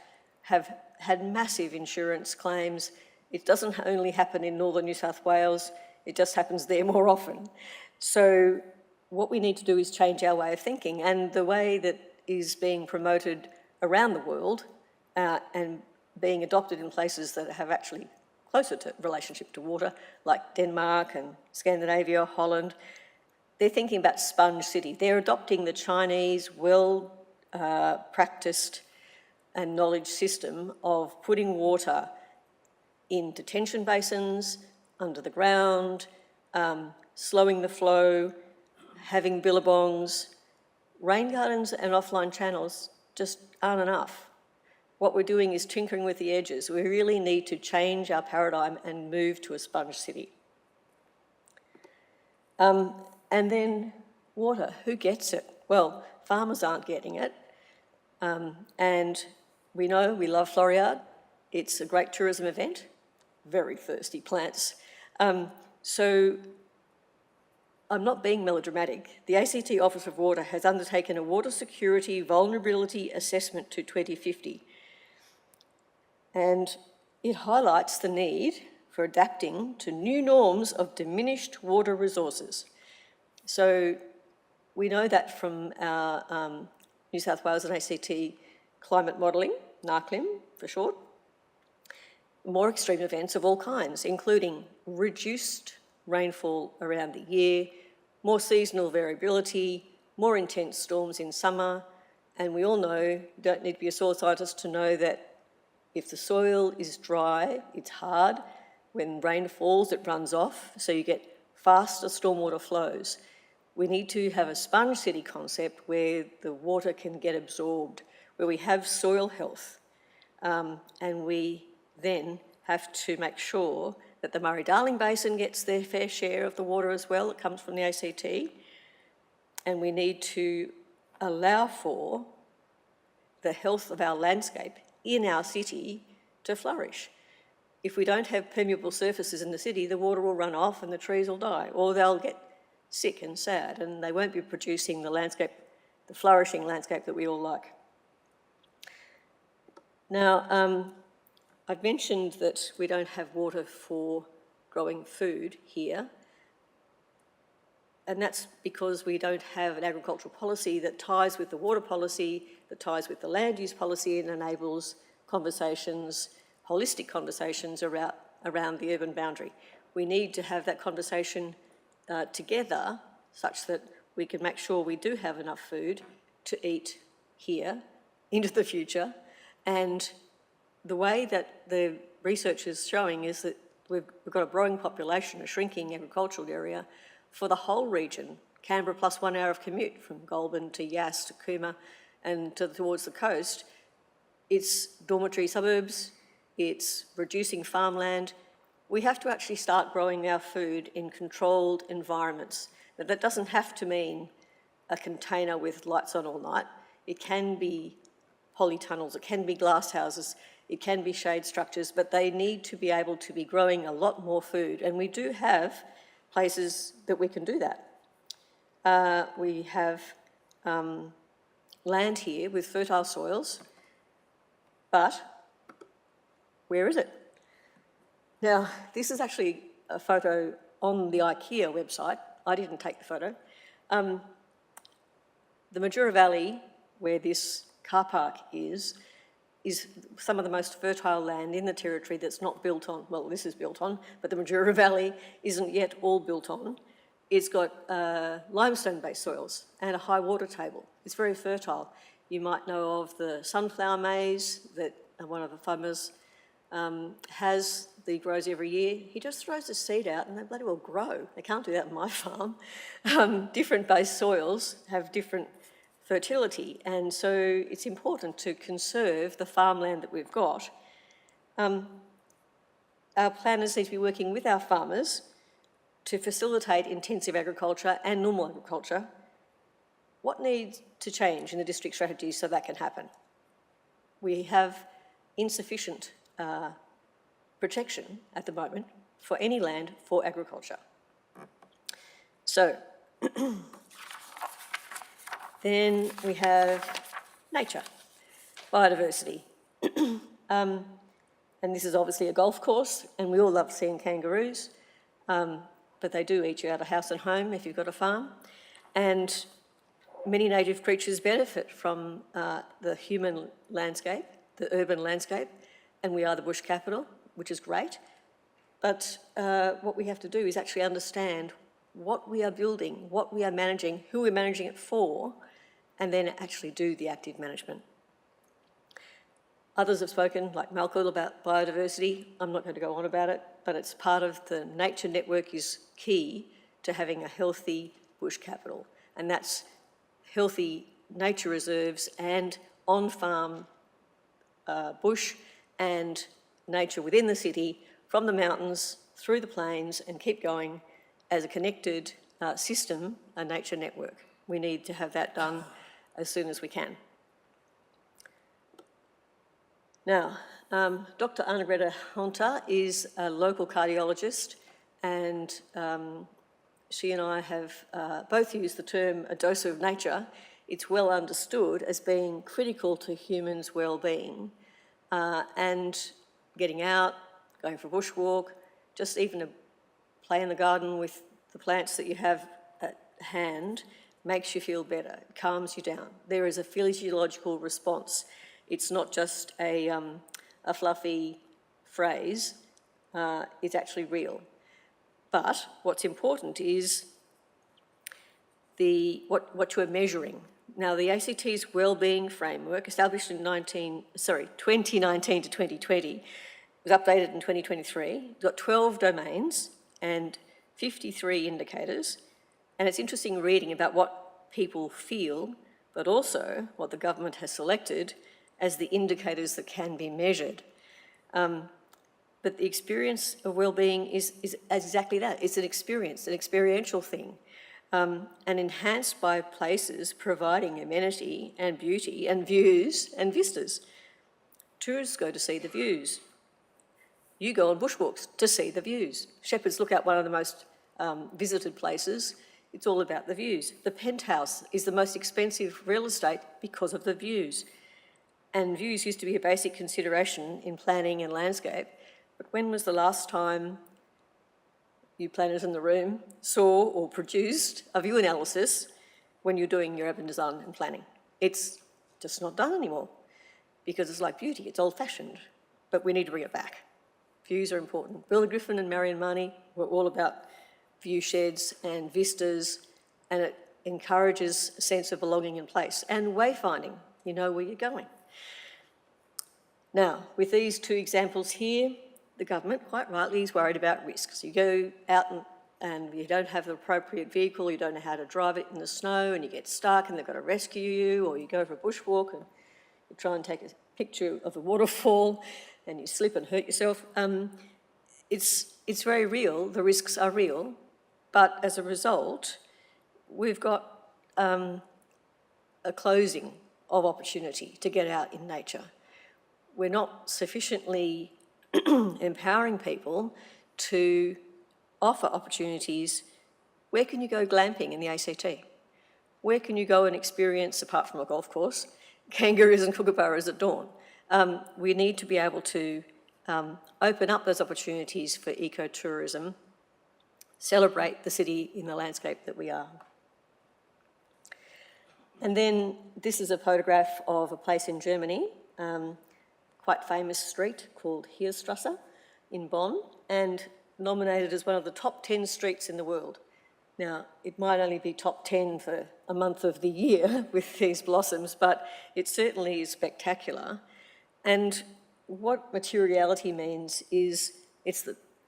have had massive insurance claims. It doesn't only happen in northern New South Wales, it just happens there more often. So what we need to do is change our way of thinking, and the way that is being promoted around the world and being adopted in places that have actually closer to relationship to water, like Denmark and Scandinavia, Holland, they're thinking about sponge city. They're adopting the Chinese well-practiced and knowledge system of putting water in detention basins, under the ground, slowing the flow, having billabongs. Rain gardens and offline channels just aren't enough. What we're doing is tinkering with the edges. We really need to change our paradigm and move to a sponge city. And then water, who gets it? Well, farmers aren't getting it. And we know we love Floriade. It's a great tourism event, very thirsty plants. So I'm not being melodramatic. The ACT Office of Water has undertaken a water security vulnerability assessment to 2050. And it highlights the need for adapting to new norms of diminished water resources. So We know that from our New South Wales and ACT climate modelling, NARCLIM for short, more extreme events of all kinds, including reduced rainfall around the year, more seasonal variability, more intense storms in summer, and we all know, you don't need to be a soil scientist to know that if the soil is dry, it's hard. When rain falls, it runs off, so you get faster stormwater flows. We need to have a sponge city concept where the water can get absorbed, where we have soil health, and we then have to make sure that the Murray-Darling Basin gets their fair share of the water as well. It comes from the ACT, and we need to allow for the health of our landscape in our city to flourish. If we don't have permeable surfaces in the city, the water will run off and the trees will die, or they'll get sick and sad, and they won't be producing the landscape, the flourishing landscape that we all like. Now, I've mentioned that we don't have water for growing food here, and that's because we don't have an agricultural policy that ties with the water policy, that ties with the land use policy, and enables conversations, holistic conversations around the urban boundary. We need to have that conversation together such that we can make sure we do have enough food to eat here into the future. And the way that the research is showing is that we've got a growing population, a shrinking agricultural area for the whole region. Canberra plus 1 hour of commute from Goulburn to Yass to Cooma and towards the coast. It's dormitory suburbs, it's reducing farmland. We have to actually start growing our food in controlled environments. But that doesn't have to mean a container with lights on all night. It can be polytunnels, it can be glass houses, it can be shade structures, but they need to be able to be growing a lot more food. And we do have places that we can do that. We have land here with fertile soils, but where is it? Now, this is actually a photo on the IKEA website. I didn't take the photo. The Majura Valley, where this car park is some of the most fertile land in the territory that's not built on, well, this is built on, but the Majura Valley isn't yet all built on. It's got limestone-based soils and a high water table. It's very fertile. You might know of the sunflower maize that one of the farmers has, that he grows every year. He just throws the seed out and they bloody well grow. They can't do that on my farm. Different base soils have different fertility, and so it's important to conserve the farmland that we've got. Our planners need to be working with our farmers to facilitate intensive agriculture and normal agriculture. What needs to change in the district strategy so that can happen? We have insufficient protection at the moment for any land for agriculture. So, then we have nature, biodiversity. And this is obviously a golf course, and we all love seeing kangaroos, but they do eat you out of house and home if you've got a farm. And many native creatures benefit from the human landscape, the urban landscape, and we are the bush capital, which is great. But what we have to do is actually understand what we are building, what we are managing, who we're managing it for, and then actually do the active management. Others have spoken, like Malcolm, about biodiversity. I'm not going to go on about it, but it's part of the nature network is key to having a healthy bush capital, and that's healthy nature reserves and on-farm bush and nature within the city, from the mountains through the plains, and keep going as a connected system, a nature network. We need to have that done as soon as we can. Now, Dr. Anna-Greta Hunter is a local cardiologist, and she and I have both used the term a dose of nature. It's well understood as being critical to humans' well-being, and getting out, going for a bushwalk, just even a play in the garden with the plants that you have at hand makes you feel better, calms you down. There is a physiological response. It's not just a fluffy phrase, it's actually real. But what's important is what you're measuring. Now, the ACT's wellbeing framework, established in 2019 to 2020, was updated in 2023, got 12 domains and 53 indicators. And it's interesting reading about what people feel, but also what the government has selected as the indicators that can be measured. But the experience of wellbeing is exactly that. It's an experience, an experiential thing, and enhanced by places providing amenity and beauty and views and vistas. Tourists go to see the views. You go on bushwalks to see the views. Shepherd's Lookout, one of the most visited places, it's all about the views. The penthouse is the most expensive real estate because of the views. And views used to be a basic consideration in planning and landscape. But when was the last time you planners in the room saw or produced a view analysis when you're doing your urban design and planning? It's just not done anymore because it's like beauty, it's old-fashioned, but we need to bring it back. Views are important. Burley, Griffin and Marion, Mahony were all about view sheds and vistas, and it encourages a sense of belonging in place and wayfinding. You know where you're going. Now, with these two examples here, the government, quite rightly, is worried about risks. You go out and you don't have the appropriate vehicle, you don't know how to drive it in the snow, and you get stuck and they've got to rescue you, or you go for a bushwalk and you try and take a picture of a waterfall and you slip and hurt yourself. It's very real, the risks are real, but as a result, we've got a closing of opportunity to get out in nature. We're not sufficiently empowering people to offer opportunities. Where can you go glamping in the ACT? Where can you go and experience, apart from a golf course, kangaroos and kookaburras at dawn? We need to be able to open up those opportunities for ecotourism, celebrate the city in the landscape that we are. And then this is a photograph of a place in Germany, quite famous street called Heerstrasse in Bonn, and nominated as one of the top 10 streets in the world. Now, it might only be top 10 for a month of the year with these blossoms, but it certainly is spectacular. And what materiality means is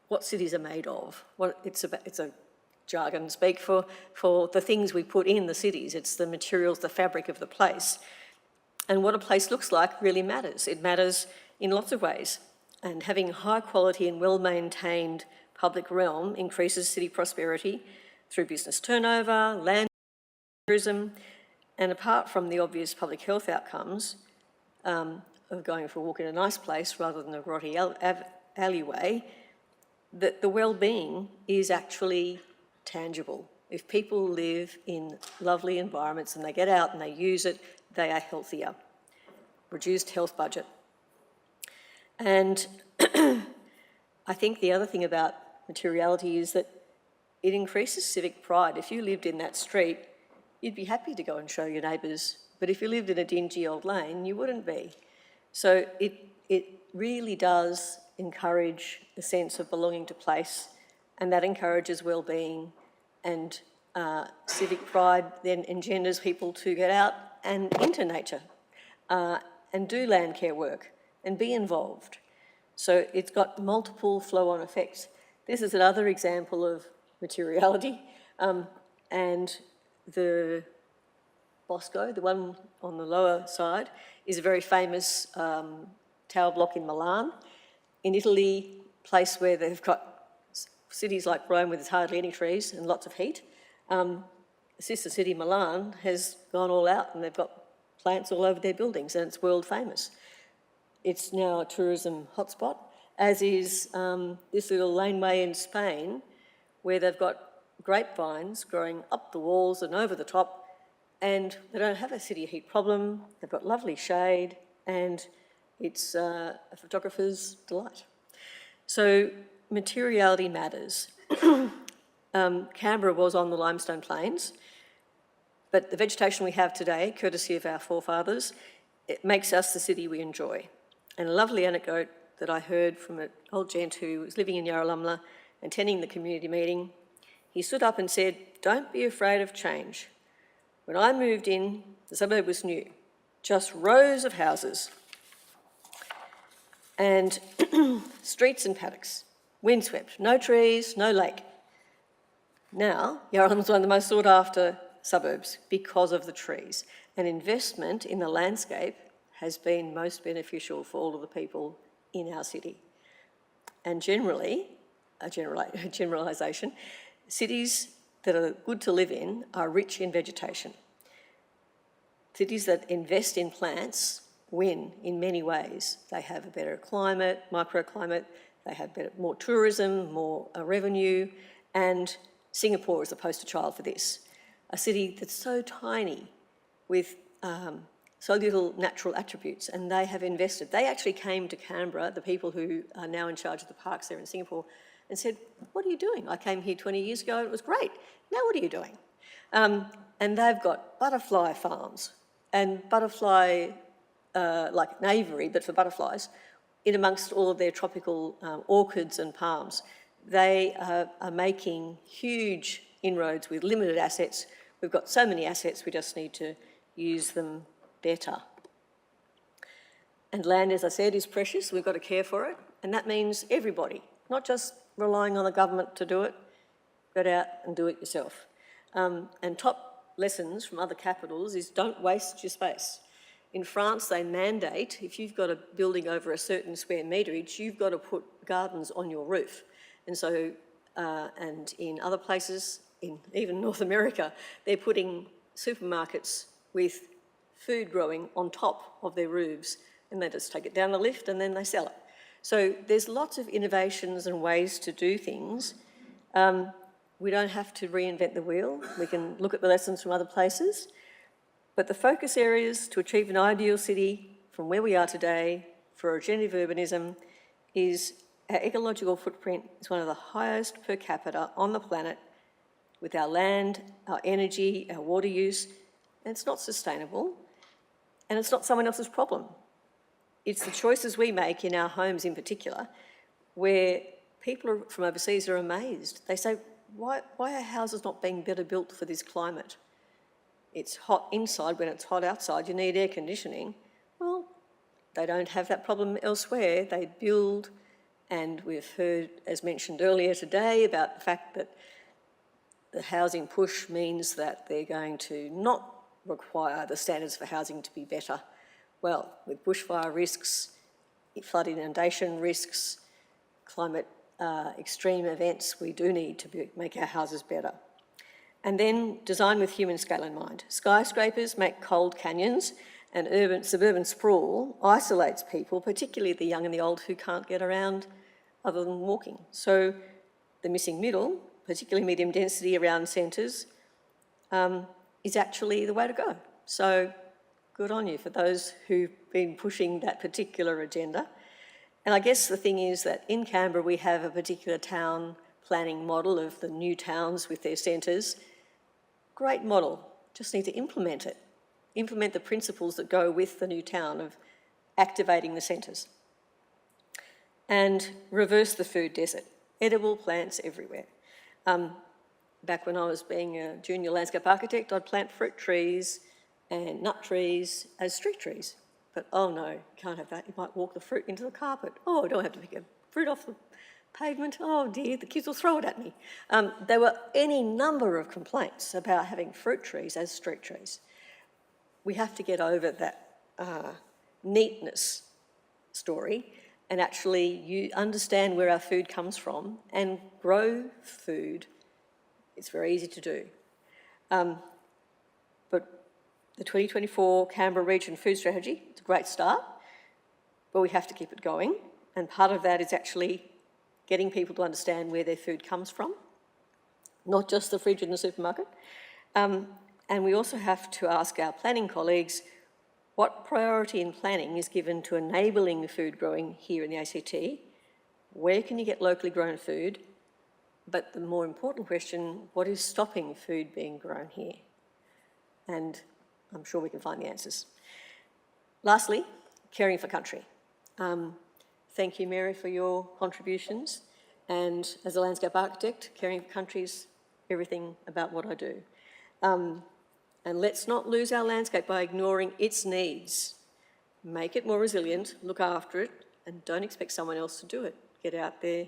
what cities are made of. It's a jargon speak for the things we put in the cities. It's the materials, the fabric of the place. And what a place looks like really matters. It matters in lots of ways. And having high quality and well-maintained public realm increases city prosperity through business turnover, land tourism, and apart from the obvious public health outcomes of going for a walk in a nice place rather than a grotty alleyway, that the well-being is actually tangible. If people live in lovely environments and they get out and they use it, they are healthier. Reduced health budget. And I think the other thing about materiality is that it increases civic pride. If you lived in that street, you'd be happy to go and show your neighbours, but if you lived in a dingy old lane, you wouldn't be. So it really does encourage a sense of belonging to place, and that encourages well-being, and civic pride then engenders people to get out and into nature and do land care work and be involved. So it's got multiple flow-on effects. This is another example of materiality, and the Bosco, the one on the lower side, is a very famous tower block in Milan. In Italy, place where they've got cities like Rome where there's hardly any trees and lots of heat. The sister city, Milan, has gone all out and they've got plants all over their buildings and it's world famous. It's now a tourism hotspot, as is this little laneway in Spain where they've got grapevines growing up the walls and over the top, and they don't have a city heat problem. They've got lovely shade and it's a photographer's delight. So materiality matters. Canberra was on the limestone plains, but But the vegetation we have today, courtesy of our forefathers, it makes us the city we enjoy. And a lovely anecdote that I heard from an old gent who was living in Yarralumla, attending the community meeting, he stood up and said, "Don't be afraid of change. When I moved in, the suburb was new, just rows of houses and streets and paddocks, windswept, no trees, no lake. Now, Yarralumla is one of the most sought after suburbs because of the trees, and investment in the landscape has been most beneficial for all of the people in our city. And generally, a generalisation, cities that are good to live in are rich in vegetation. Cities that invest in plants win in many ways. They have a better climate, microclimate, they have more tourism, more revenue, and Singapore is the poster child for this. A city that's so tiny with so little natural attributes, and they have invested. They actually came to Canberra, the people who are now in charge of the parks there in Singapore, and said, "What are you doing? I came here 20 years ago and it was great. Now what are you doing?" And they've got butterfly farms and butterfly, like an aviary, but for butterflies, in amongst all of their tropical orchids and palms. They are making huge inroads with limited assets. We've got so many assets, we just need to use them better. And land, as I said, is precious. We've got to care for it. And that means everybody, not just relying on the government to do it, get out and do it yourself. And top lessons from other capitals is don't waste your space. In France, they mandate, if you've got a building over a certain square meterage, you've got to put gardens on your roof. And so, and in other places, in even North America, they're putting supermarkets with food growing on top of their roofs, and they just take it down the lift and then they sell it. So there's lots of innovations and ways to do things. We don't have to reinvent the wheel. We can look at the lessons from other places. But the focus areas to achieve an ideal city from where we are today for regenerative urbanism is our ecological footprint is one of the highest per capita on the planet, with our land, our energy, our water use, and it's not sustainable, and it's not someone else's problem. It's the choices we make in our homes in particular, where people from overseas are amazed. They say, why are houses not being better built for this climate? It's hot inside when it's hot outside, you need air conditioning. Well, they don't have that problem elsewhere. They build, and we've heard, as mentioned earlier today, about the fact that the housing push means that they're going to not require the standards for housing to be better. Well, with bushfire risks, flood inundation risks, climate extreme events, we do need to make our houses better. And then design with human scale in mind. Skyscrapers make cold canyons, and suburban sprawl isolates people, particularly the young and the old, who can't get around other than walking. So the missing middle, particularly medium density around centres, is actually the way to go. So good on you for those who've been pushing that particular agenda. And I guess the thing is that in Canberra we have a particular town planning model of the new towns with their centres. Great model, just need to implement it. Implement the principles that go with the new town of activating the centres. And reverse the food desert. Edible plants everywhere. Back when I was being a junior landscape architect, I'd plant fruit trees and nut trees as street trees. But oh no, can't have that. You might walk the fruit into the carpet. Oh, I don't have to pick a fruit off the pavement. Oh dear, the kids will throw it at me. There were any number of complaints about having fruit trees as street trees. We have to get over that neatness story and actually you understand where our food comes from and grow food. It's very easy to do. But the 2024 Canberra Region Food Strategy, it's a great start, but we have to keep it going. And part of that is actually getting people to understand where their food comes from, not just the fridge in the supermarket. And we also have to ask our planning colleagues what priority in planning is given to enabling food growing here in the ACT. Where can you get locally grown food? But the more important question, what is stopping food being grown here? and I'm sure we can find the answers. Lastly, caring for country. Thank you, Mary, for your contributions. And as a landscape architect, caring for country is everything about what I do. And let's not lose our landscape by ignoring its needs. Make it more resilient, look after it, and don't expect someone else to do it. Get out there,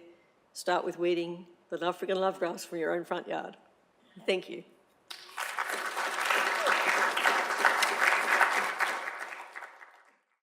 start with weeding the African lovegrass from your own front yard. Thank you.